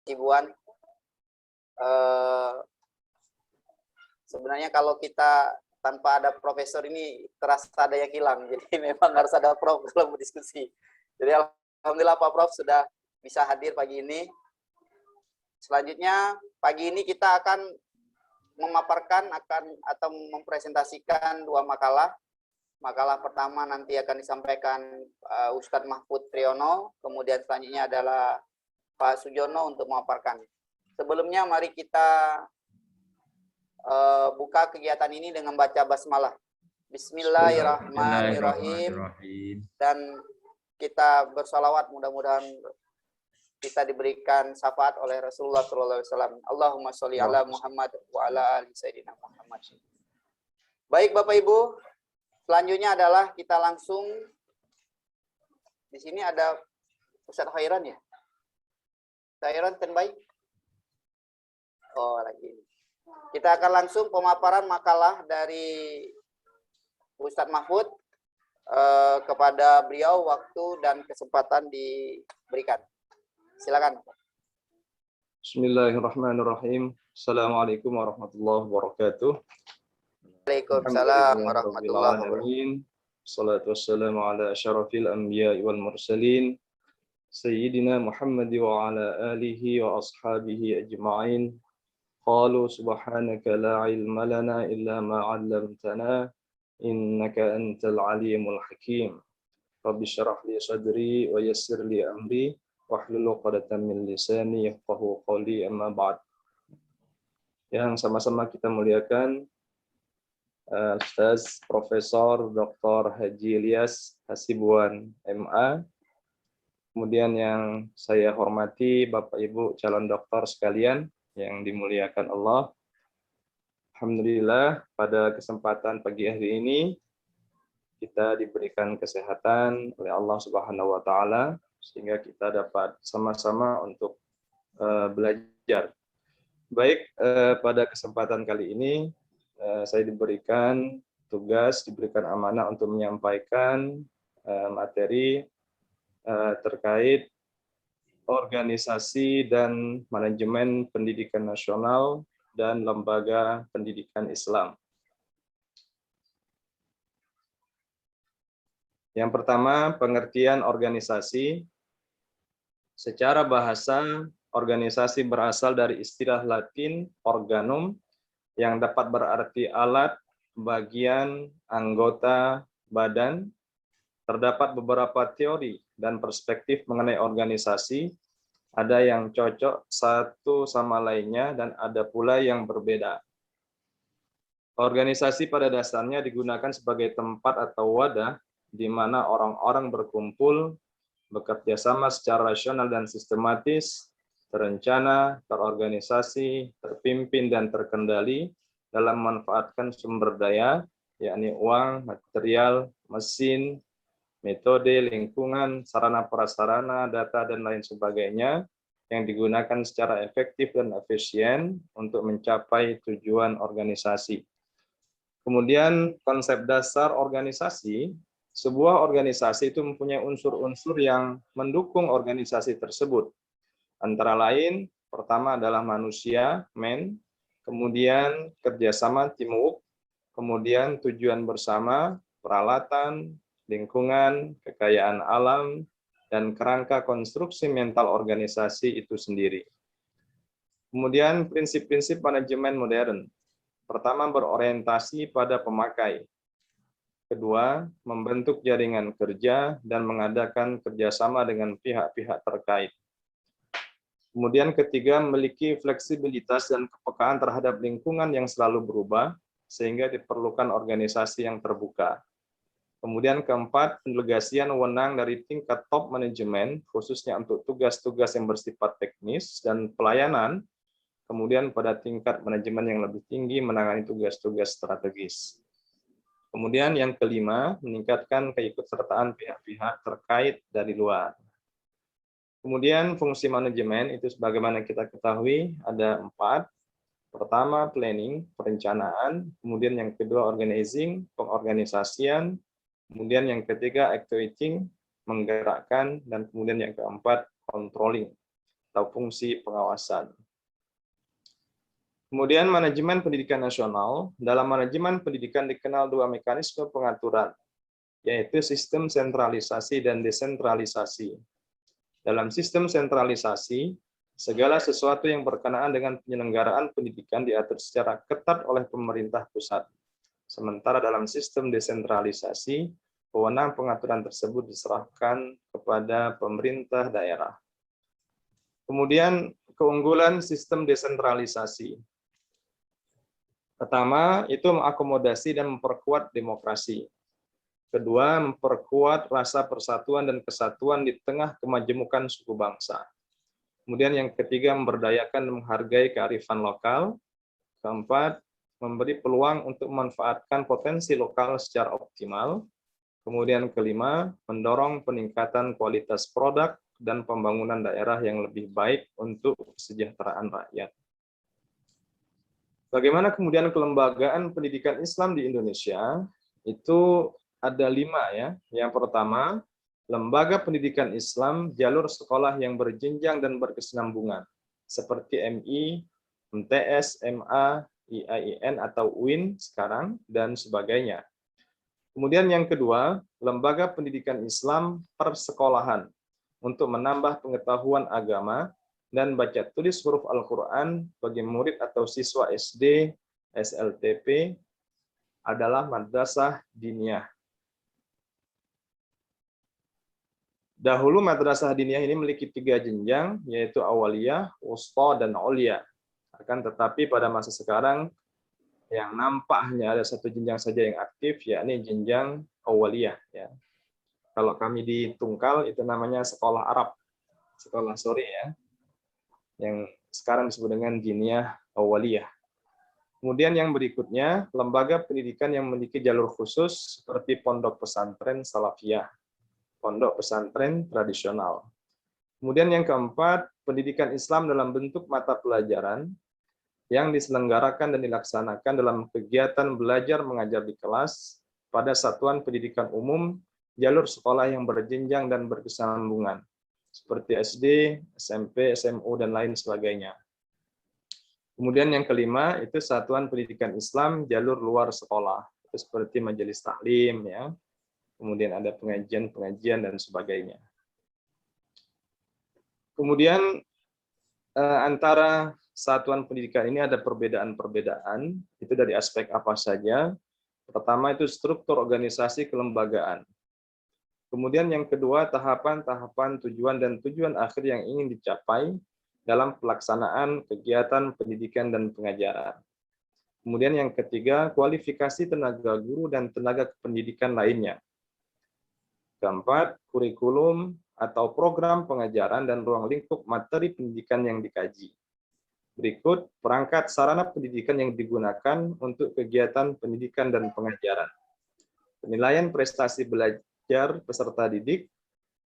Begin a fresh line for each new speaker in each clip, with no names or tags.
Ibuan. Sebenarnya kalau kita tanpa ada profesor ini terasa ada yang hilang. Jadi memang harus ada Prof dalam berdiskusi. Jadi alhamdulillah Pak Prof sudah bisa hadir pagi ini. Selanjutnya pagi ini kita akan memaparkan atau mempresentasikan dua makalah. Makalah pertama nanti akan disampaikan Ustadz Mahfud Triyono, kemudian selanjutnya adalah Pak Sujono untuk memaparkan. Sebelumnya mari kita buka kegiatan ini dengan baca basmalah. Bismillahirrahmanirrahim. Dan kita bersalawat, mudah-mudahan kita diberikan syafaat oleh Rasulullah SAW. Allahumma sholli ala Muhammad wa ala ali sayyidina Muhammad. Baik Bapak Ibu, selanjutnya adalah kita langsung di sini ada Ustadz Khairan ya. Khairan standby. Oh lagi. Kita akan langsung pemaparan makalah dari Ustadz Mahfud kepada beliau, waktu dan kesempatan diberikan. Silakan.
Bismillahirrahmanirrahim. Assalamualaikum warahmatullahi wabarakatuh.
Waalaikumsalam warahmatullahi wabarakatuh.
Salatu wassalamu ala asyrafil anbiya'i wal mursalin Sayyidina Muhammad wa ala alihi wa ashabihi ajma'in. Qalu subhanaka la ilma lana illa ma 'allamtana innaka antal alimul hakim. Rabbi syrah li sadri wa yassir li amri wahlul 'uqdatam min lisani yafqahu qawli, amma ba'd. Yang sama-sama kita muliakan Ustaz Profesor Dr. Haji Ilyas Hasibuan MA. Kemudian yang saya hormati Bapak Ibu calon doktor sekalian yang dimuliakan Allah. Alhamdulillah pada kesempatan pagi hari ini kita diberikan kesehatan oleh Allah Subhanahu wa taala sehingga kita dapat sama-sama untuk belajar. Baik, pada kesempatan kali ini saya diberikan tugas, diberikan amanah untuk menyampaikan materi terkait organisasi dan manajemen pendidikan nasional dan lembaga pendidikan Islam. Yang pertama, pengertian organisasi. Secara bahasa, organisasi berasal dari istilah Latin organum yang dapat berarti alat, bagian, anggota, badan. Terdapat beberapa teori dan perspektif mengenai organisasi. Ada yang cocok satu sama lainnya dan ada pula yang berbeda. Organisasi pada dasarnya digunakan sebagai tempat atau wadah di mana orang-orang berkumpul, bekerja sama secara rasional dan sistematis, terencana, terorganisasi, terpimpin, dan terkendali dalam memanfaatkan sumber daya, yakni uang, material, mesin, metode, lingkungan, sarana prasarana, data, dan lain sebagainya yang digunakan secara efektif dan efisien untuk mencapai tujuan organisasi. Kemudian konsep dasar organisasi, sebuah organisasi itu mempunyai unsur-unsur yang mendukung organisasi tersebut. Antara lain, pertama adalah manusia, men, kemudian kerjasama, teamwork, kemudian tujuan bersama, peralatan, lingkungan, kekayaan alam, dan kerangka konstruksi mental organisasi itu sendiri. Kemudian prinsip-prinsip manajemen modern. Pertama, berorientasi pada pemakai. Kedua, membentuk jaringan kerja dan mengadakan kerjasama dengan pihak-pihak terkait. Kemudian ketiga, memiliki fleksibilitas dan kepekaan terhadap lingkungan yang selalu berubah, sehingga diperlukan organisasi yang terbuka. Kemudian keempat, pendelegasian wewenang dari tingkat top manajemen, khususnya untuk tugas-tugas yang bersifat teknis dan pelayanan, kemudian pada tingkat manajemen yang lebih tinggi menangani tugas-tugas strategis. Kemudian yang kelima, meningkatkan keikutsertaan pihak-pihak terkait dari luar. Kemudian fungsi manajemen itu sebagaimana kita ketahui ada 4. Pertama, planning, perencanaan. Kemudian yang kedua, organizing, pengorganisasian. Kemudian yang ketiga, actuating, menggerakkan. Dan kemudian yang keempat, controlling. atau fungsi pengawasan. Kemudian manajemen pendidikan nasional. Dalam manajemen pendidikan dikenal dua mekanisme pengaturan, yaitu sistem sentralisasi dan desentralisasi. Dalam sistem sentralisasi, segala sesuatu yang berkenaan dengan penyelenggaraan pendidikan diatur secara ketat oleh pemerintah pusat. Sementara dalam sistem desentralisasi, wewenang pengaturan tersebut diserahkan kepada pemerintah daerah. Kemudian keunggulan sistem desentralisasi. Pertama, itu mengakomodasi dan memperkuat demokrasi. Kedua, memperkuat rasa persatuan dan kesatuan di tengah kemajemukan suku bangsa. Kemudian yang ketiga, memberdayakan dan menghargai kearifan lokal. Keempat, memberi peluang untuk memanfaatkan potensi lokal secara optimal. Kemudian kelima, mendorong peningkatan kualitas produk dan pembangunan daerah yang lebih baik untuk kesejahteraan rakyat. Bagaimana kemudian kelembagaan pendidikan Islam di Indonesia? Itu ada 5 ya. Yang pertama, lembaga pendidikan Islam jalur sekolah yang berjenjang dan berkesinambungan, seperti MI, MTS, MA, IAIN atau UIN sekarang, dan sebagainya. Kemudian yang kedua, lembaga pendidikan Islam persekolahan untuk menambah pengetahuan agama dan baca tulis huruf Al-Quran bagi murid atau siswa SD, SLTP adalah madrasah diniyah. Dahulu madrasah diniyah ini memiliki 3 jenjang, yaitu awaliyah, wusta, dan ulia. Akan tetapi pada masa sekarang, yang nampak hanya ada 1 jenjang saja yang aktif, yakni jenjang awaliyah. Ya. Kalau kami di Tungkal, itu namanya sekolah Arab, sekolah sore ya, yang sekarang disebut dengan diniyah awaliyah. Kemudian yang berikutnya, lembaga pendidikan yang memiliki jalur khusus seperti pondok pesantren salafiyah, pondok pesantren tradisional. Kemudian yang keempat, pendidikan Islam dalam bentuk mata pelajaran yang diselenggarakan dan dilaksanakan dalam kegiatan belajar mengajar di kelas pada satuan pendidikan umum, jalur sekolah yang berjenjang dan berkesinambungan, seperti SD, SMP, SMU, dan lain sebagainya. Kemudian yang kelima, itu satuan pendidikan Islam jalur luar sekolah, itu seperti majelis taklim, ya. Kemudian ada pengajian-pengajian dan sebagainya. Kemudian antara satuan pendidikan ini ada perbedaan-perbedaan, itu dari aspek apa saja. Pertama itu struktur organisasi kelembagaan. Kemudian yang kedua, tahapan-tahapan tujuan dan tujuan akhir yang ingin dicapai dalam pelaksanaan kegiatan pendidikan dan pengajaran. Kemudian yang ketiga, kualifikasi tenaga guru dan tenaga pendidikan lainnya. Keempat, kurikulum atau program pengajaran dan ruang lingkup materi pendidikan yang dikaji. Berikut, perangkat sarana pendidikan yang digunakan untuk kegiatan pendidikan dan pengajaran. Penilaian prestasi belajar peserta didik,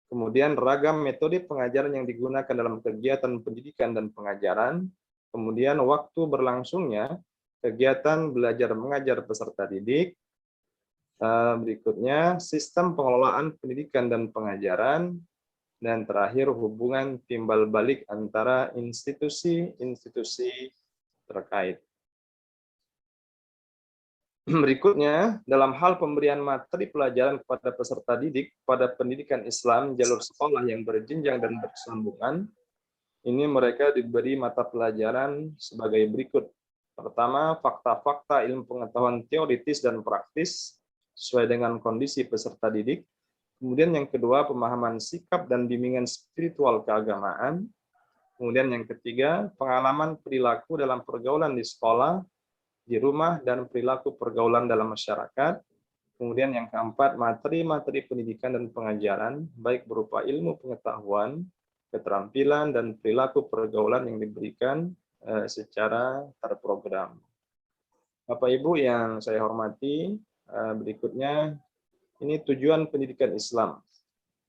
kemudian ragam metode pengajaran yang digunakan dalam kegiatan pendidikan dan pengajaran, kemudian waktu berlangsungnya kegiatan belajar mengajar peserta didik, berikutnya sistem pengelolaan pendidikan dan pengajaran, dan terakhir hubungan timbal balik antara institusi-institusi terkait. Berikutnya, dalam hal pemberian materi pelajaran kepada peserta didik pada pendidikan Islam jalur sekolah yang berjenjang dan bersambungan, ini mereka diberi mata pelajaran sebagai berikut. Pertama, fakta-fakta ilmu pengetahuan teoritis dan praktis sesuai dengan kondisi peserta didik. Kemudian yang kedua, pemahaman sikap dan bimbingan spiritual keagamaan. Kemudian yang ketiga, pengalaman perilaku dalam pergaulan di sekolah, di rumah, dan perilaku pergaulan dalam masyarakat. Kemudian yang keempat, materi-materi pendidikan dan pengajaran, baik berupa ilmu pengetahuan, keterampilan, dan perilaku pergaulan yang diberikan secara terprogram. Bapak Ibu yang saya hormati, berikutnya, ini tujuan pendidikan Islam.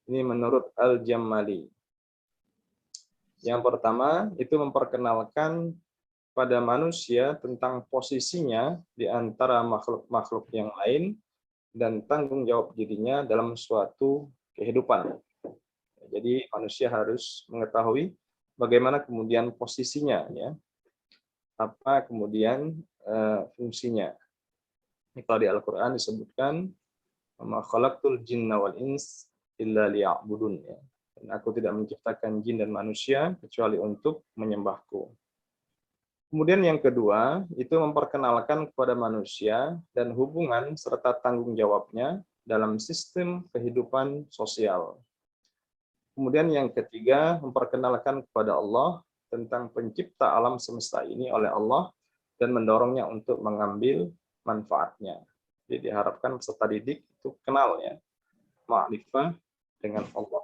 Ini menurut Al-Jammali. Yang pertama, itu memperkenalkan pada manusia tentang posisinya di antara makhluk-makhluk yang lain dan tanggung jawab dirinya dalam suatu kehidupan. Jadi manusia harus mengetahui bagaimana kemudian posisinya, ya, apa kemudian fungsinya. Ini kalau di Al-Quran disebutkan, "Wa ma khalaqtul jinna wal ins illa liya'budun", ya. Dan aku tidak menciptakan jin dan manusia kecuali untuk menyembahku. Kemudian yang kedua, itu memperkenalkan kepada manusia dan hubungan serta tanggung jawabnya dalam sistem kehidupan sosial. Kemudian yang ketiga, memperkenalkan kepada Allah tentang pencipta alam semesta ini oleh Allah dan mendorongnya untuk mengambil manfaatnya. Jadi diharapkan peserta didik itu kenal, ya, ma'rifah dengan Allah.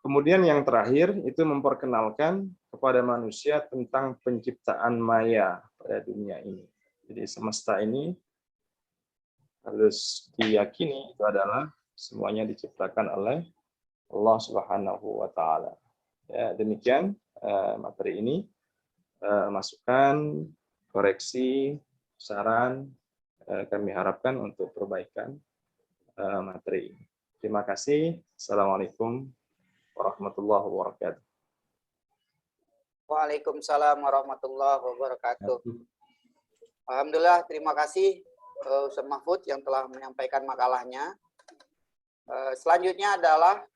Kemudian yang terakhir itu memperkenalkan kepada manusia tentang penciptaan maya pada dunia ini. Jadi semesta ini harus diyakini itu adalah semuanya diciptakan oleh Allah Subhanahu wa taala. Ya, demikian materi ini, masukan, koreksi, saran kami harapkan untuk perbaikan materi ini. Terima kasih. Assalamualaikum warahmatullahi wabarakatuh.
Waalaikumsalam warahmatullahi wabarakatuh. Alhamdulillah, terima kasih Ustaz Mahfud yang telah menyampaikan makalahnya. Selanjutnya adalah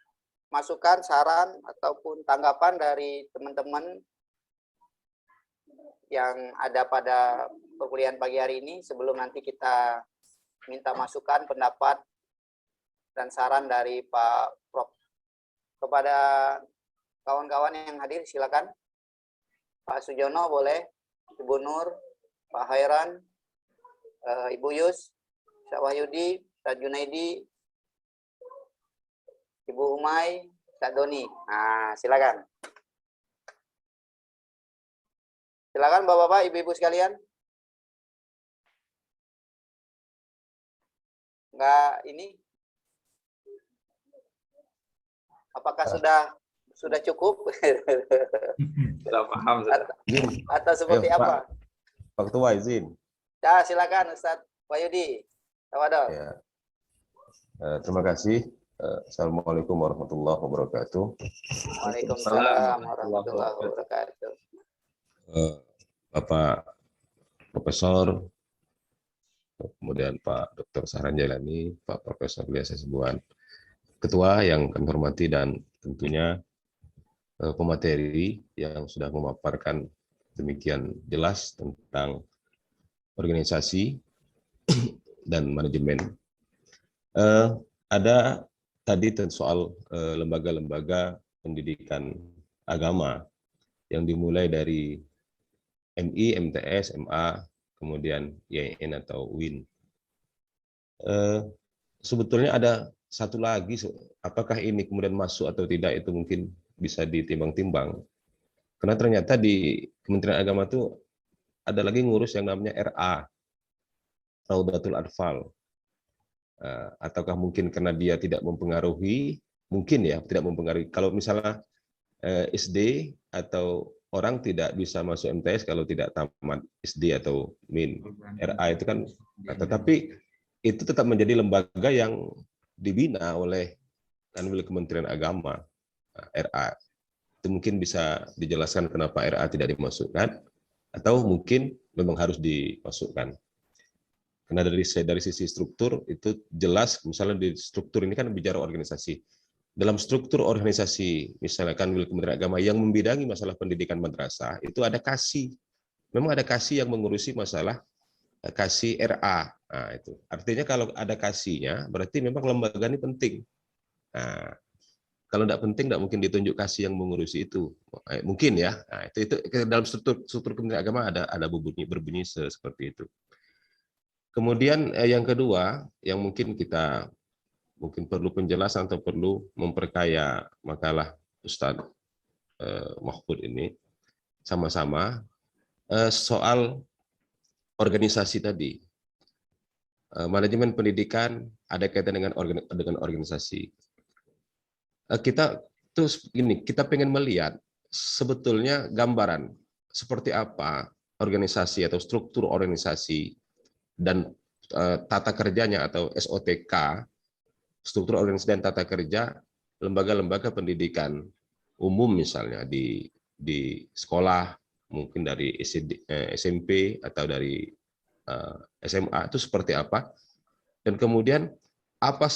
masukan, saran, ataupun tanggapan dari teman-teman yang ada pada perkuliahan pagi hari ini, sebelum nanti kita minta masukan, pendapat, dan saran dari Pak Prof. Kepada kawan-kawan yang hadir, silakan. Pak Sujono boleh, Ibu Nur, Pak Hairan, Ibu Yus, Pak Wahyudi, Pak Junaidi, Ibu Umay, Pak Doni. Nah, silakan. Silakan Bapak-bapak, Ibu-ibu sekalian. Enggak ini. Apakah sudah cukup?
Sudah paham, sudah.
Atau seperti apa?
Pak Ketua izin.
Ya, silakan Ustaz Wahyudi. Tawadol.
Ya. Terima kasih. Assalamualaikum warahmatullahi wabarakatuh.
Waalaikumsalam warahmatullahi wabarakatuh.
Bapak Profesor, kemudian Pak Dr. Sahran Jailani, Pak Profesor Ilyas Hasibuan, Ketua yang kami hormati, dan tentunya pemateri yang sudah memaparkan demikian jelas tentang organisasi dan manajemen. Ada tadi soal lembaga-lembaga pendidikan agama yang dimulai dari MI, MTS, MA, kemudian YIN atau UIN. Sebetulnya ada satu lagi, apakah ini kemudian masuk atau tidak itu mungkin bisa ditimbang-timbang. Karena ternyata di Kementerian Agama itu ada lagi ngurus yang namanya RA, Raudatul Atfal. Ataukah mungkin karena dia tidak mempengaruhi, mungkin ya tidak mempengaruhi. Kalau misalnya SD atau orang tidak bisa masuk MTS kalau tidak tamat SD atau MIN. RA itu kan, tetapi itu tetap menjadi lembaga yang dibina oleh Kementerian Agama. RA itu mungkin bisa dijelaskan kenapa RA tidak dimasukkan, atau mungkin memang harus dimasukkan. Karena dari sisi struktur itu jelas, misalnya di struktur ini kan bicara organisasi. Dalam struktur organisasi, misalnya Kementerian Agama yang membidangi masalah pendidikan madrasah, itu ada KASI. Memang ada KASI yang mengurusi masalah KASI RA. Nah, itu. Artinya kalau ada KASI-nya, berarti memang lembaga ini penting. Nah, kalau tidak penting, tidak mungkin ditunjuk KASI yang mengurusi itu. Mungkin ya. Nah, itu dalam struktur Kementerian Agama ada berbunyi seperti itu. Kemudian yang kedua, yang mungkin kita perlu penjelasan atau perlu memperkaya makalah Ustadz Mahfud ini sama-sama soal organisasi tadi. Manajemen pendidikan ada kaitan dengan organisasi. Kita pengen melihat sebetulnya gambaran seperti apa organisasi atau struktur organisasi dan tata kerjanya atau SOTK, struktur organisasi dan tata kerja lembaga-lembaga pendidikan umum misalnya di sekolah, mungkin dari SMP atau dari SMA itu seperti apa, dan kemudian apa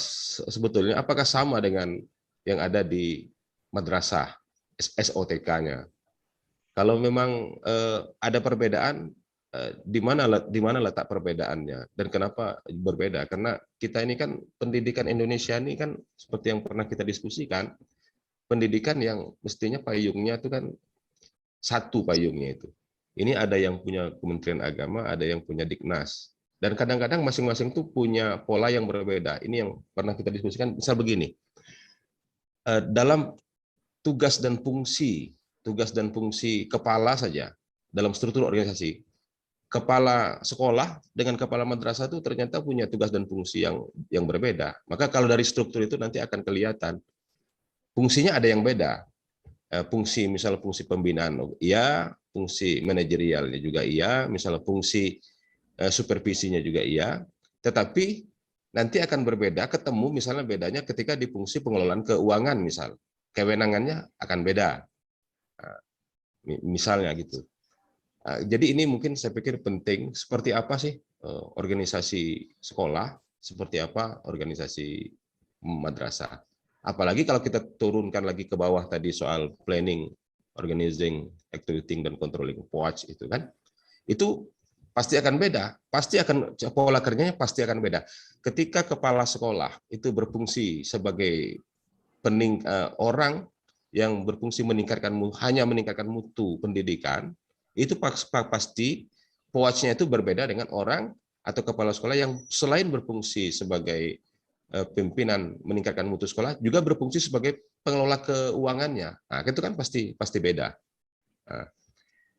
sebetulnya, apakah sama dengan yang ada di madrasah SOTK-nya. Kalau memang ada perbedaan, di mana letak perbedaannya dan kenapa berbeda? Karena kita ini kan pendidikan Indonesia ini kan seperti yang pernah kita diskusikan, pendidikan yang mestinya payungnya itu kan satu payungnya itu. Ini ada yang punya Kementerian Agama, ada yang punya Diknas. Dan kadang-kadang masing-masing itu punya pola yang berbeda. Ini yang pernah kita diskusikan, misal begini. Dalam tugas dan fungsi kepala saja dalam struktur organisasi, kepala sekolah dengan kepala madrasah itu ternyata punya tugas dan fungsi yang berbeda. Maka kalau dari struktur itu nanti akan kelihatan fungsinya ada yang beda. Fungsi misal fungsi pembinaan iya, fungsi manajerialnya juga iya, misalnya fungsi supervisinya juga iya, tetapi nanti akan berbeda, ketemu misalnya bedanya ketika di fungsi pengelolaan keuangan misal, kewenangannya akan beda, misalnya gitu. Jadi ini mungkin saya pikir penting, seperti apa sih organisasi sekolah, seperti apa organisasi madrasah. Apalagi kalau kita turunkan lagi ke bawah tadi soal planning, organizing, executing, dan controlling, POAC itu kan, itu pasti akan beda, pasti akan pola kerjanya pasti akan beda. Ketika kepala sekolah itu berfungsi sebagai orang yang berfungsi hanya meningkatkan mutu pendidikan, itu pasti POAC-nya itu berbeda dengan orang atau kepala sekolah yang selain berfungsi sebagai pimpinan meningkatkan mutu sekolah, juga berfungsi sebagai pengelola keuangannya. Nah, itu kan pasti beda. Nah,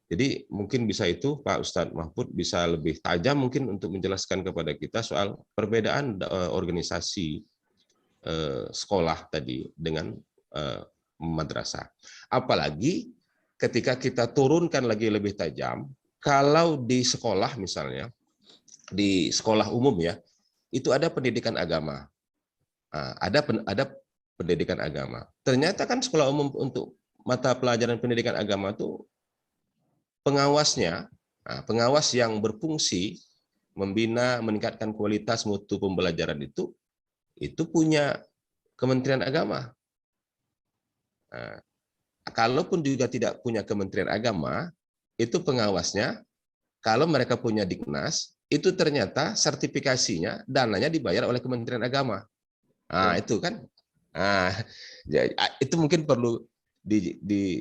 jadi mungkin bisa itu Pak Ustadz Mahfud bisa lebih tajam mungkin untuk menjelaskan kepada kita soal perbedaan organisasi sekolah tadi dengan madrasah. Apalagi ketika kita turunkan lagi lebih tajam, kalau di sekolah misalnya, di sekolah umum ya, itu ada pendidikan agama. Nah, ada pendidikan agama. Ternyata kan sekolah umum untuk mata pelajaran pendidikan agama itu pengawasnya, pengawas yang berfungsi membina, meningkatkan kualitas mutu pembelajaran itu punya Kementerian Agama. Nah, kalaupun juga tidak punya Kementerian Agama, itu pengawasnya, kalau mereka punya Diknas, itu ternyata sertifikasinya, dananya dibayar oleh Kementerian Agama. Nah, itu kan. Nah, itu mungkin perlu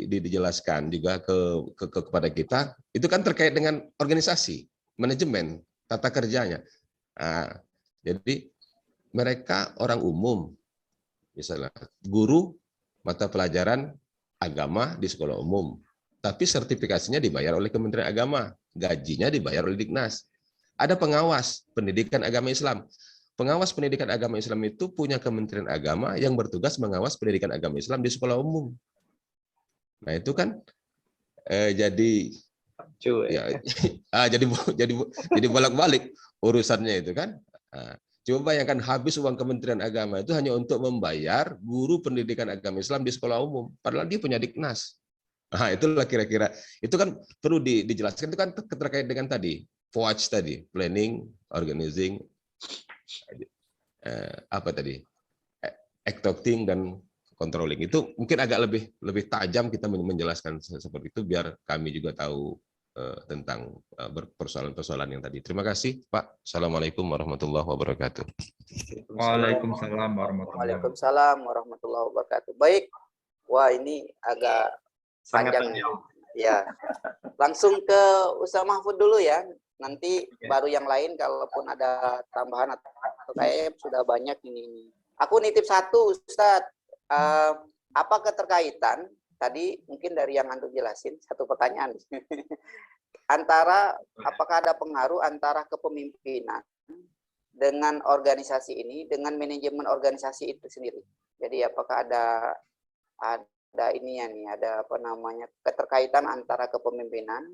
dijelaskan juga kepada kita. Itu kan terkait dengan organisasi, manajemen, tata kerjanya. Nah, jadi mereka orang umum, misalnya guru mata pelajaran agama di sekolah umum, tapi sertifikasinya dibayar oleh Kementerian Agama, gajinya dibayar oleh Diknas. Ada pengawas pendidikan agama Islam. Pengawas pendidikan agama Islam itu punya Kementerian Agama yang bertugas mengawas pendidikan agama Islam di sekolah umum. Nah, itu kan jadi jadi bolak-balik urusannya itu kan. Coba bayangkan habis uang Kementerian Agama itu hanya untuk membayar guru pendidikan agama Islam di sekolah umum, padahal dia punya Diknas. Nah, itulah kira-kira itu kan perlu dijelaskan, itu kan terkait dengan tadi POAC tadi, planning, organizing, apa tadi, executing dan controlling. Itu mungkin agak lebih tajam kita menjelaskan seperti itu biar kami juga tahu tentang persoalan-persoalan yang tadi. Terima kasih Pak. Assalamualaikum warahmatullahi wabarakatuh.
Waalaikumsalam warahmatullahi wabarakatuh.
Waalaikumsalam warahmatullahi wabarakatuh. Baik. Wah, ini agak panjang ya. Langsung ke Ustaz Mahfud dulu ya. Nanti baru yang lain kalaupun ada tambahan atau kayak sudah banyak ini. Aku nitip satu Ustaz. Apa keterkaitan tadi mungkin dari yang antum jelasin, satu pertanyaan antara apakah ada pengaruh antara kepemimpinan dengan organisasi ini dengan manajemen organisasi itu sendiri. Jadi apakah ada ininya nih, ada apa namanya keterkaitan antara kepemimpinan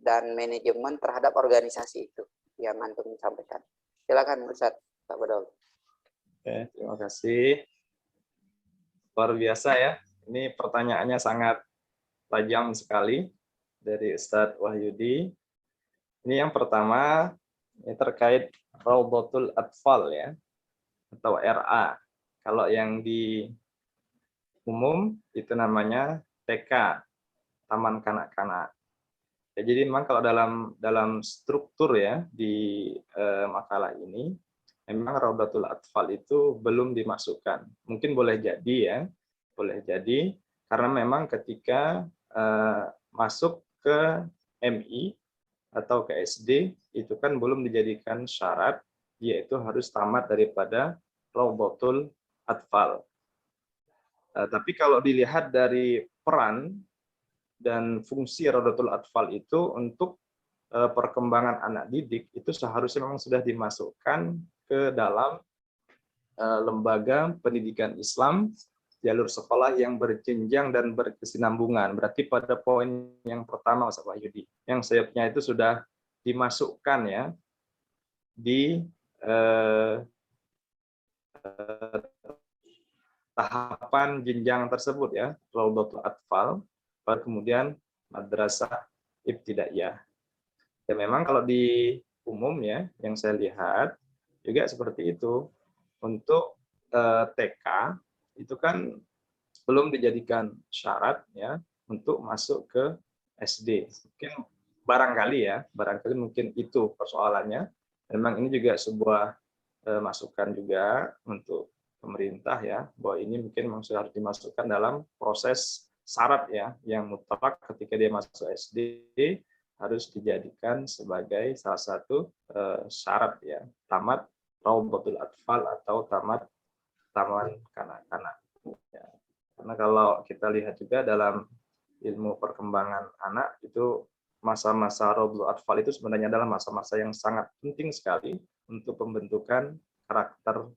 dan manajemen terhadap organisasi itu yang antum sampaikan. Silakan Ustaz Pak Badal.
Oke, terima kasih. Luar biasa ya Ini pertanyaannya sangat tajam sekali dari Ustadz Wahyudi. Ini yang pertama, ini terkait Raudhatul Atfal ya, atau RA. Kalau yang di umum itu namanya TK, Taman Kanak-kanak. Ya, jadi memang kalau dalam struktur ya di makalah ini, memang Raudhatul Atfal itu belum dimasukkan. Mungkin boleh jadi ya, boleh jadi karena memang ketika masuk ke MI atau ke SD itu kan belum dijadikan syarat, yaitu harus tamat daripada Raudhatul Atfal. Tapi kalau dilihat dari peran dan fungsi Raudhatul Atfal itu untuk perkembangan anak didik, itu seharusnya memang sudah dimasukkan ke dalam lembaga pendidikan Islam, jalur sekolah yang berjenjang dan berkesinambungan. Berarti pada poin yang pertama, Ustaz Wahyudi, yang sayapnya itu sudah dimasukkan ya di tahapan jenjang tersebut ya, Raudhatul Atfal, baru kemudian madrasah ibtidaiyah. Ya memang kalau di umum ya, yang saya lihat juga seperti itu. Untuk TK itu kan belum dijadikan syarat ya untuk masuk ke SD. Mungkin barangkali mungkin itu persoalannya. Memang ini juga sebuah masukan juga untuk pemerintah ya, bahwa ini mungkin memang sudah harus dimasukkan dalam proses syarat ya, yang mutlak ketika dia masuk SD harus dijadikan sebagai salah satu syarat ya, tamat Raudhatul Atfal atau taman kanak-kanak. Ya. Karena kalau kita lihat juga dalam ilmu perkembangan anak itu masa-masa Raudhatul Atfal itu sebenarnya adalah masa-masa yang sangat penting sekali untuk pembentukan karakter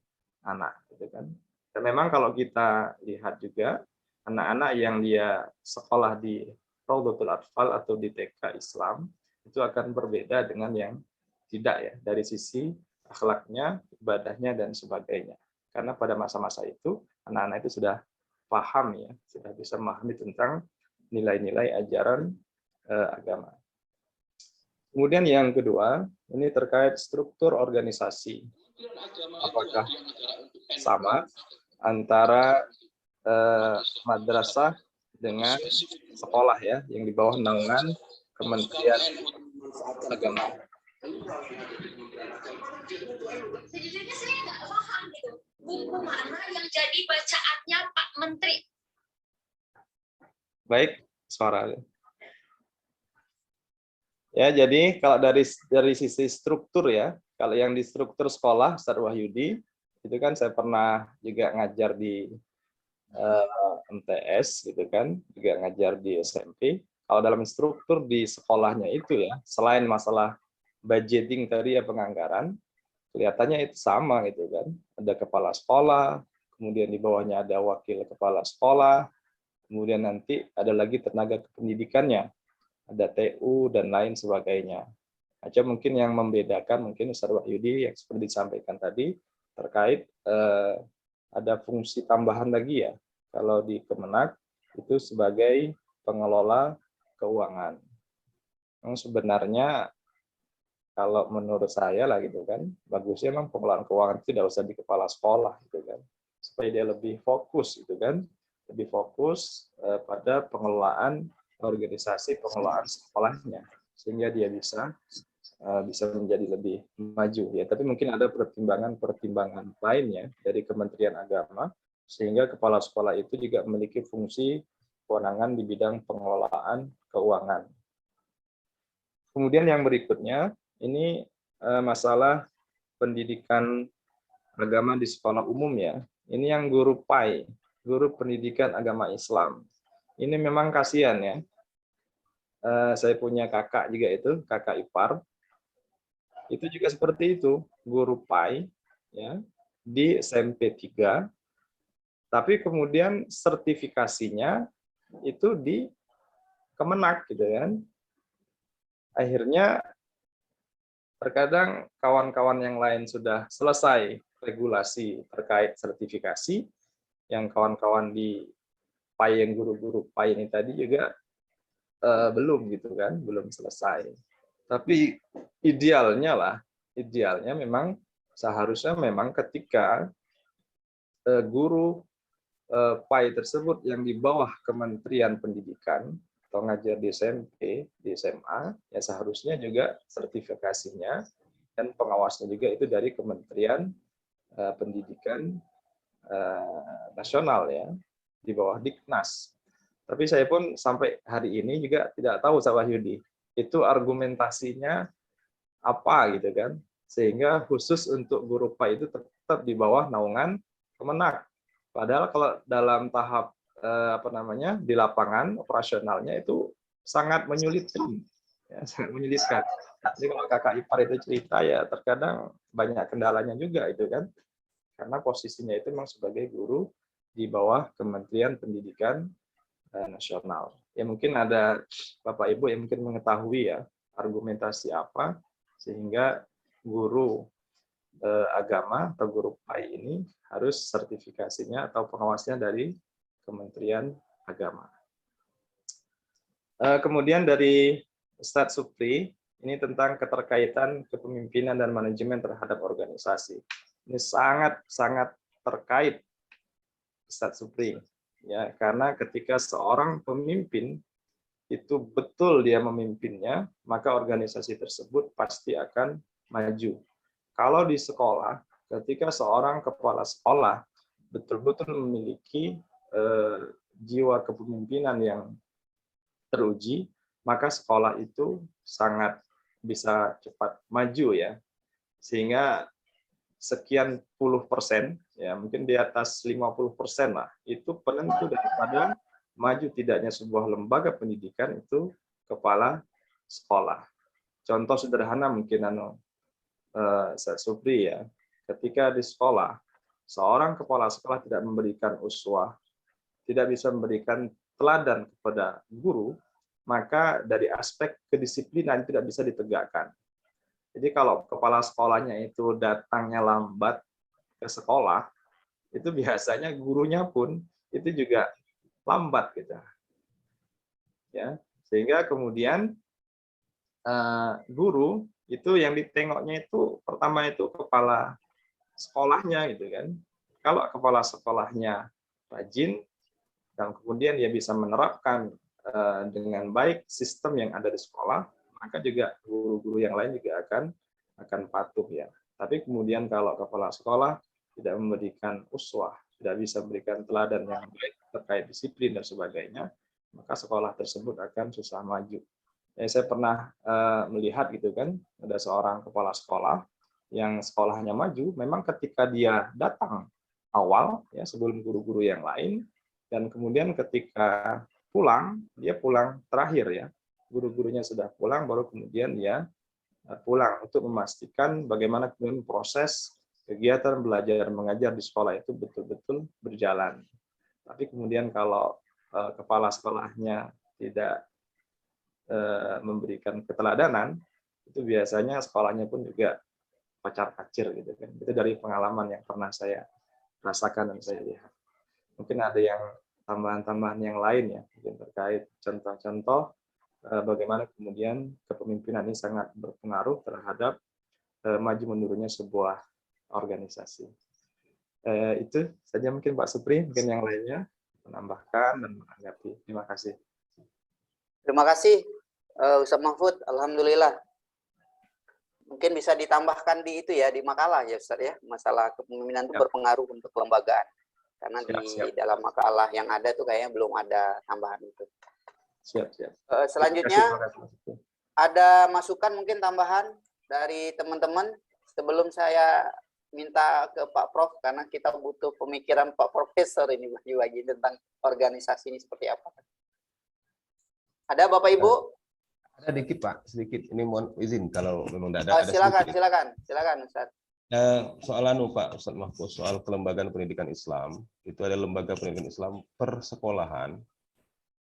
anak, gitu kan. Dan memang kalau kita lihat juga anak-anak yang dia sekolah di Raudhatul Atfal atau di TK Islam itu akan berbeda dengan yang tidak ya, dari sisi akhlaknya, ibadahnya, dan sebagainya. Karena pada masa-masa itu, anak-anak itu sudah paham ya, sudah bisa memahami tentang nilai-nilai ajaran agama. Kemudian yang kedua, ini terkait struktur organisasi. Apakah sama antara madrasah dengan sekolah ya, yang di bawah naungan Kementerian Agama.
Sejujurnya saya nggak paham gitu. Buku mana yang jadi bacaannya Pak Menteri?
Baik, suara. Ya, jadi kalau dari sisi struktur ya, kalau yang di struktur sekolah, Ustaz Wahyudi, itu kan saya pernah juga ngajar di MTS gitu kan, juga ngajar di SMP. Kalau dalam struktur di sekolahnya itu ya, selain masalah budgeting tadi ya, penganggaran, kelihatannya itu sama gitu kan. Ada kepala sekolah, kemudian di bawahnya ada wakil kepala sekolah, kemudian nanti ada lagi tenaga kependidikannya, ada TU dan lain sebagainya. Aja mungkin yang membedakan mungkin Ustaz Wahyudi yang seperti disampaikan tadi terkait ada fungsi tambahan lagi ya. Kalau di Kemenak itu sebagai pengelola keuangan. Yang sebenarnya kalau menurut saya lah gitu kan, bagusnya memang pengelolaan keuangan tidak usah di kepala sekolah gitu kan, supaya dia lebih fokus gitu kan, lebih fokus pada pengelolaan organisasi pengelolaan sekolahnya, sehingga dia bisa menjadi lebih maju ya. Tapi mungkin ada pertimbangan lainnya dari Kementerian Agama, sehingga kepala sekolah itu juga memiliki fungsi kewenangan di bidang pengelolaan keuangan. Kemudian yang berikutnya ini masalah pendidikan agama di sekolah umum ya. Ini yang guru PAI, guru pendidikan agama Islam. Ini memang kasihan ya. Saya punya kakak juga itu, kakak ipar. Itu juga seperti itu, guru PAI ya, di SMP 3. Tapi kemudian sertifikasinya itu di Kemenak gitu kan. Akhirnya terkadang kawan-kawan yang lain sudah selesai regulasi terkait sertifikasi, yang kawan-kawan di PAI yang guru-guru PAI ini tadi juga belum gitu kan, belum selesai. Tapi idealnya memang seharusnya memang ketika guru PAI tersebut yang di bawah Kementerian Pendidikan atau ngajar di SMP, di SMA, ya seharusnya juga sertifikasinya dan pengawasnya juga itu dari Kementerian Pendidikan Nasional ya, di bawah Diknas. Tapi saya pun sampai hari ini juga tidak tahu, Pak Wahyudi, itu argumentasinya apa gitu kan, sehingga khusus untuk guru PAI itu tetap di bawah naungan Kemenak. Padahal kalau dalam tahap di lapangan operasionalnya itu sangat menyulitkan, ya, sangat menyulitkan. Jadi kalau kakak ipar itu cerita ya terkadang banyak kendalanya juga itu kan, karena posisinya itu memang sebagai guru di bawah Kementerian Pendidikan Nasional. Ya mungkin ada Bapak Ibu yang mungkin mengetahui ya argumentasi apa sehingga guru agama atau guru PAI ini harus sertifikasinya atau pengawasnya dari Kementerian Agama. Kemudian dari Ustadz Supri, ini tentang keterkaitan kepemimpinan dan manajemen terhadap organisasi. Ini sangat terkait, Ustadz Supri. Ya, karena ketika seorang pemimpin itu betul dia memimpinnya, maka organisasi tersebut pasti akan maju. Kalau di sekolah, ketika seorang kepala sekolah betul-betul memiliki jiwa kepemimpinan yang teruji, maka sekolah itu sangat bisa cepat maju ya. Sehingga sekian puluh persen, ya mungkin di atas 50% lah, itu penentu daripada maju tidaknya sebuah lembaga pendidikan itu kepala sekolah. Contoh sederhana mungkin Supri ya, ketika di sekolah, seorang kepala sekolah tidak memberikan uswah, tidak bisa memberikan teladan kepada guru, maka dari aspek kedisiplinan tidak bisa ditegakkan. Jadi kalau kepala sekolahnya itu datangnya lambat ke sekolah, itu biasanya gurunya pun itu juga lambat gitu. Ya, sehingga kemudian guru itu yang ditengoknya itu pertama itu kepala sekolahnya gitu kan. Kalau kepala sekolahnya rajin dan kemudian dia bisa menerapkan dengan baik sistem yang ada di sekolah, maka juga guru-guru yang lain juga akan patuh ya. Tapi kemudian kalau kepala sekolah tidak memberikan uswah, tidak bisa memberikan teladan yang baik terkait disiplin dan sebagainya, maka sekolah tersebut akan susah maju. Ya, saya pernah melihat gitu kan, ada seorang kepala sekolah yang sekolahnya maju, memang ketika dia datang awal ya sebelum guru-guru yang lain, dan kemudian ketika pulang, dia pulang terakhir ya. Guru-gurunya sudah pulang, baru kemudian dia pulang untuk memastikan bagaimana kemudian proses kegiatan belajar mengajar di sekolah itu betul-betul berjalan. Tapi kemudian kalau kepala sekolahnya tidak memberikan keteladanan, itu biasanya sekolahnya pun juga pacar-pacir gitu kan. Itu dari pengalaman yang pernah saya rasakan dan saya lihat. Mungkin ada yang tambahan-tambahan yang lain ya, mungkin terkait contoh-contoh bagaimana kemudian kepemimpinan ini sangat berpengaruh terhadap maju mundurnya sebuah organisasi. Itu saja mungkin Pak Supri, mungkin yang lainnya menambahkan dan menanggapi. Terima kasih.
Terima kasih Ustaz Mahfud, alhamdulillah. Mungkin bisa ditambahkan di itu ya, di makalah ya Ustaz ya, masalah kepemimpinan itu berpengaruh untuk kelembagaan. Karena di dalam makalah yang ada tuh kayaknya belum ada tambahan itu.
Siap.
Selanjutnya ada masukan mungkin tambahan dari teman-teman sebelum saya minta ke Pak Prof, karena kita butuh pemikiran Pak Profesor ini bagi tentang organisasi ini seperti apa. Ada Bapak Ibu?
Ada dikit Pak, sedikit. Ini mohon izin kalau memang tidak ada.
Silakan Ustaz.
Soal Pak Ustaz Mahfud, soal kelembagaan pendidikan Islam, itu ada lembaga pendidikan Islam per sekolahan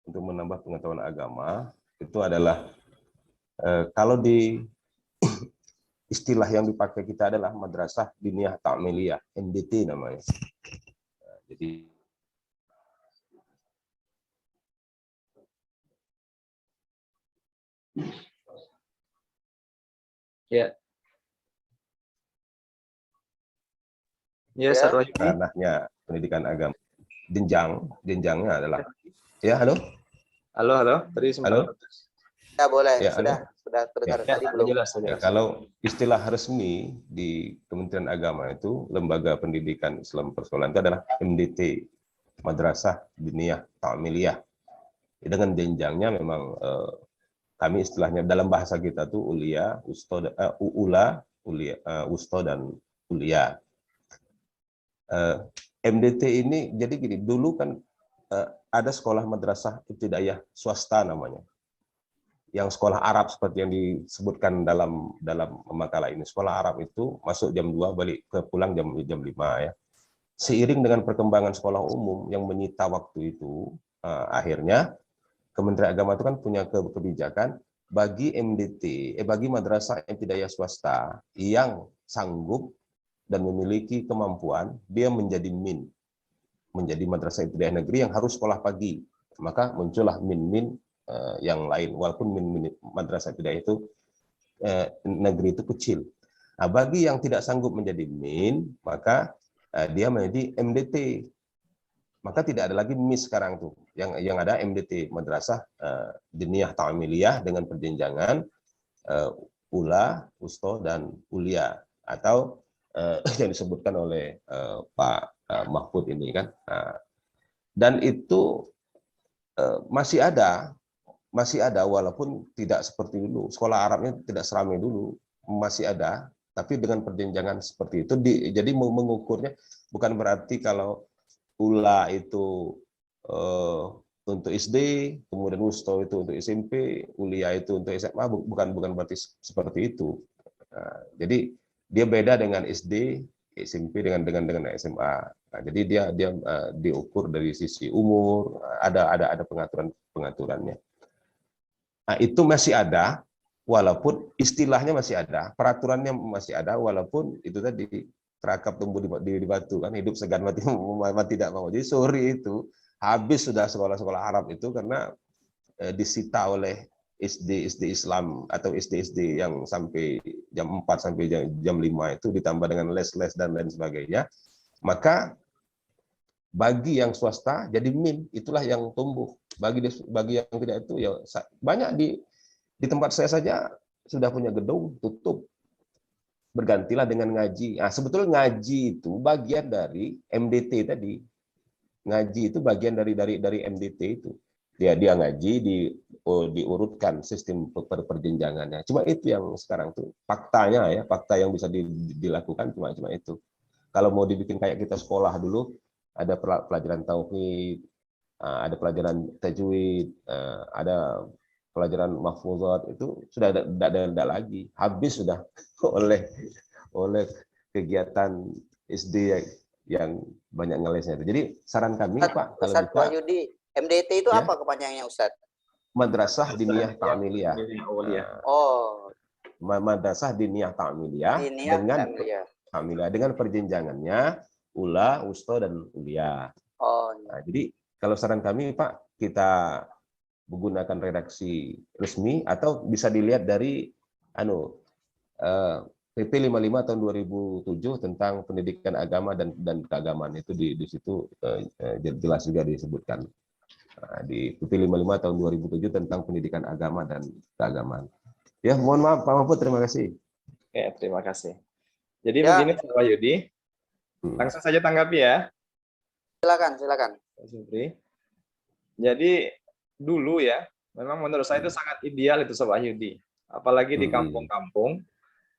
untuk menambah pengetahuan agama. Itu adalah kalau di istilah yang dipakai kita adalah Madrasah Diniyah Ta'miliyah, MDT namanya. Jadi
Ya. Ya,
Ya.
Ustaz Wahyudi.
ranahnya pendidikan agama. Jenjangnya adalah, ya halo,
Halo. Tadi sempat
halo,
putus.
Ya boleh,
ya halo.
sudah terdengar
Ya,
tadi belum?
jelas.
Kalau istilah resmi di Kementerian Agama itu, Lembaga Pendidikan Islam Persekolahan itu adalah MDT, Madrasah Diniyah Ta'amiliyah. Dengan jenjangnya memang kami istilahnya dalam bahasa kita tuh ulia, ula, ulia, wusto dan ulia. MDT ini jadi gini, dulu kan ada sekolah madrasah ibtidaiyah swasta namanya, yang sekolah Arab seperti yang disebutkan dalam makalah ini. Sekolah Arab itu masuk jam 2, balik pulang jam 5 ya. Seiring dengan perkembangan sekolah umum yang menyita waktu itu, akhirnya Kementerian Agama itu kan punya kebijakan bagi MDT, bagi madrasah ibtidaiyah swasta yang sanggup dan memiliki kemampuan, dia menjadi MIN, menjadi madrasah ibtidaiyah negeri yang harus sekolah pagi. Maka muncullah MIN yang lain, walaupun MIN madrasah ibtidaiyah itu negeri itu kecil. Nah, bagi yang tidak sanggup menjadi MIN, maka dia menjadi MDT. Maka tidak ada lagi MIS sekarang tuh. Yang ada MDT, Madrasah Diniyah Ta'amiliyah dengan perjenjangan Ula, Wusto, dan Ulia. Atau yang disebutkan oleh Pak Mahfud ini kan. Dan itu masih ada walaupun tidak seperti dulu. Sekolah Arabnya tidak seramai dulu, masih ada, tapi dengan perjenjangan seperti itu. Jadi mengukurnya bukan berarti kalau Ula itu untuk SD, kemudian Wusto itu untuk SMP, Ulia itu untuk SMA, bukan berarti seperti itu. Jadi dia beda dengan SD, SMP dengan SMA. Nah, jadi dia diukur dari sisi umur, ada pengaturannya. Nah, itu masih ada, walaupun istilahnya masih ada, peraturannya masih ada, walaupun itu tadi terakap tumbuh di batu kan, hidup segan mati tidak mau. Jadi sore itu habis sudah sekolah-sekolah Arab itu karena disita oleh SD Islam atau SD yang sampai jam 4 sampai jam 5 itu ditambah dengan les-les dan lain sebagainya. Maka bagi yang swasta jadi MIN, itulah yang tumbuh. Bagi yang tidak itu ya banyak di tempat saya saja sudah punya gedung tutup. Bergantilah dengan ngaji. Nah, sebetulnya ngaji itu bagian dari MDT tadi. Ngaji itu bagian dari MDT itu. Dia ngaji diurutkan sistem perjenjangannya. Cuma itu yang sekarang tuh faktanya ya, fakta yang bisa dilakukan cuma itu. Kalau mau dibikin kayak kita sekolah dulu, ada pelajaran tauhid, ada pelajaran tajwid, ada pelajaran mahfuzat, itu sudah tidak lagi, habis sudah oleh kegiatan SD yang banyak ngelesnya. Jadi saran kami Pak, kalau
Ustadz
bisa
Wahyudi, MDT itu
ya,
apa kepanjangannya Ustadz?
Madrasah Diniyah Ta'amiliyah.
Oh,
Madrasah Diniyah Ta'amiliyah
Diniyah
dengan perjenjangannya Ula, Wusto, dan Ulia.
Oh,
Nah, jadi kalau saran kami Pak, kita menggunakan redaksi resmi atau bisa dilihat dari PP 55 tahun 2007 tentang pendidikan agama dan keagamaan, itu di situ jelas juga disebutkan. Di PP 55 tahun 2007 tentang pendidikan agama dan keagamaan. Ya, mohon maaf Pak Mahfud, terima kasih.
Ya, terima kasih. Jadi
ya,
begini Pak Wahyudi, langsung saja tanggapi ya.
Silakan.
Jadi dulu ya, memang menurut saya itu sangat ideal itu Sobat Wahyudi. Apalagi di kampung-kampung,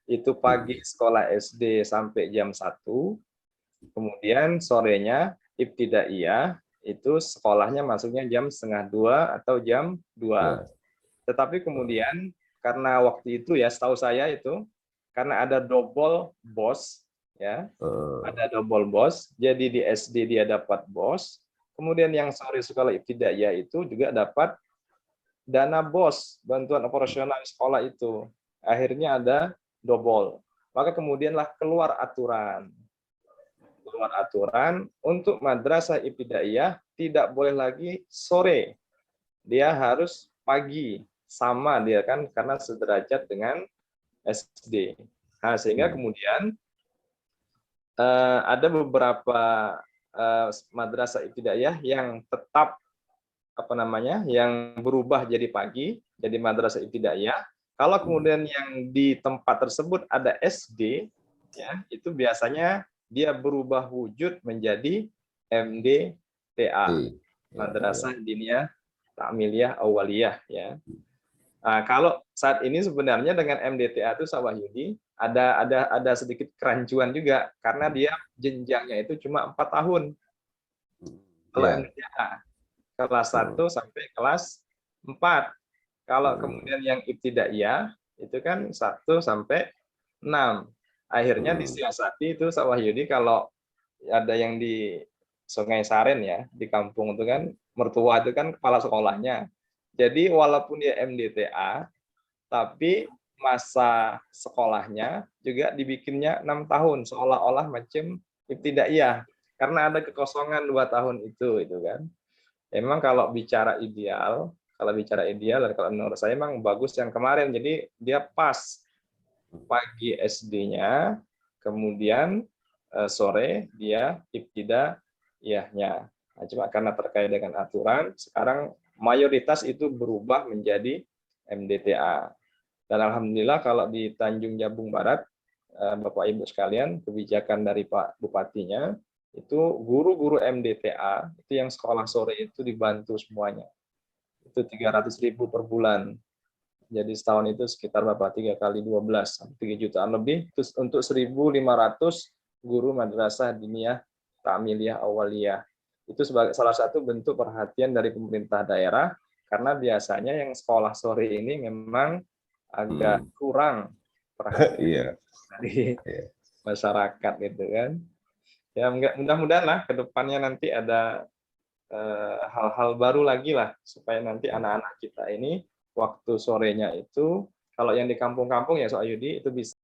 itu pagi sekolah SD sampai jam 1, kemudian sorenya ibtidaiyah, itu sekolahnya masuknya jam 1:30 atau jam 2. Tetapi kemudian karena waktu itu ya, setahu saya itu, karena ada double bos, ya, ada double bos, jadi di SD dia dapat bos, kemudian yang sore sekolah ibtidaiyah itu juga dapat dana bos, bantuan operasional sekolah itu. Akhirnya ada double. Maka kemudianlah keluar aturan untuk madrasah ibtidaiyah tidak boleh lagi sore, dia harus pagi sama dia kan karena sederajat dengan SD. Nah, sehingga kemudian ada beberapa madrasah ibtidaiyah yang tetap yang berubah jadi pagi, jadi madrasah ibtidaiyah. Kalau kemudian yang di tempat tersebut ada SD, ya, itu biasanya dia berubah wujud menjadi MDTA, Madrasah Diniyah Ta'miliyah Awaliyah, ya. Nah, kalau saat ini sebenarnya dengan MDTA itu Pak Wahyudi ada sedikit kerancuan juga karena dia jenjangnya itu cuma 4 tahun. Kalau MDTA kelas 1 sampai kelas 4. Kalau kemudian yang ibtidaiyah itu kan 1 sampai 6. Akhirnya disiasati itu Pak Wahyudi kalau ada yang di Sungai Saren ya, di kampung itu kan mertua itu kan kepala sekolahnya. Jadi walaupun dia MDTA, tapi masa sekolahnya juga dibikinnya 6 tahun, seolah-olah macam ibtidaiyah. Karena ada kekosongan 2 tahun itu kan. Memang kalau bicara ideal dan kalau menurut saya memang bagus yang kemarin. Jadi dia pas pagi SD-nya, kemudian sore dia ibtidaiyahnya. Nah, cuma karena terkait dengan aturan, sekarang mayoritas itu berubah menjadi MDTA. Dan alhamdulillah kalau di Tanjung Jabung Barat, Bapak Ibu sekalian, kebijakan dari Pak Bupatinya, itu guru-guru MDTA, itu yang sekolah sore itu dibantu semuanya. Itu 300.000 per bulan. Jadi setahun itu sekitar berapa? 3 kali 12, 3 jutaan lebih. Terus untuk 1.500 guru madrasah diniyah ta'miliyah awaliyah. Itu sebagai salah satu bentuk perhatian dari pemerintah daerah, karena biasanya yang sekolah sore ini memang agak kurang perhatian dari masyarakat gitu kan. Ya mudah-mudahan lah ke depannya nanti ada hal-hal baru lagi lah supaya nanti anak-anak kita ini waktu sorenya itu kalau yang di kampung-kampung ya Soayudi itu bisa